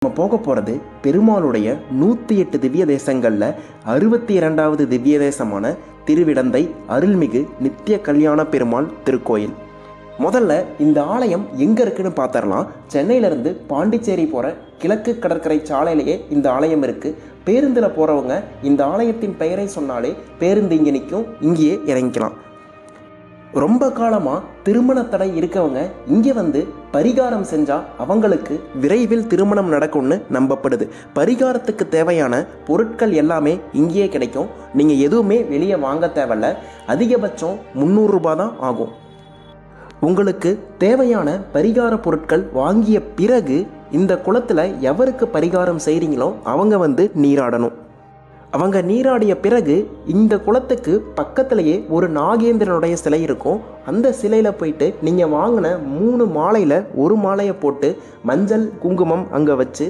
நம்ம போக போகிறது பெருமாளுடைய 108 திவ்ய தேசங்களில் 62வது திவ்ய தேசமான திருவிடந்தை அருள்மிகு நித்திய கல்யாண பெருமாள் திருக்கோயில். முதல்ல இந்த ஆலயம் எங்கே இருக்குன்னு பார்த்துடலாம். சென்னையிலேருந்து பாண்டிச்சேரி போகிற கிழக்கு கடற்கரை சாலையிலேயே இந்த ஆலயம் இருக்குது. பேருந்தில் போகிறவங்க இந்த ஆலயத்தின் பெயரை சொன்னாலே பேருந்து இங்கே நிற்கும், இங்கேயே இறங்கிக்கலாம். ரொம்ப காலமாக திருமண தடை இருக்கவங்க இங்கே வந்து பரிகாரம் செஞ்சால் அவங்களுக்கு விரைவில் திருமணம் நடக்கும்னு நம்பப்படுது. பரிகாரத்துக்கு தேவையான பொருட்கள் எல்லாமே இங்கேயே கிடைக்கும். நீங்கள் எதுவுமே வெளியே வாங்க தேவையில்ல. அதிகபட்சம் 300 ரூபாய் தான் ஆகும். உங்களுக்கு தேவையான பரிகார பொருட்கள் வாங்கிய பிறகு இந்த குளத்தில் எவருக்கு பரிகாரம் செய்கிறீங்களோ அவங்க வந்து நீராடணும். அவங்க நீராடிய பிறகு இந்த குளத்துக்கு பக்கத்திலேயே ஒரு நாகேந்திரனுடைய சிலை இருக்கும். அந்த சிலையில் போயிட்டு நீங்கள் வாங்கின 3 மாலையில் ஒரு மாலையை போட்டு மஞ்சள் குங்குமம் அங்கே வச்சு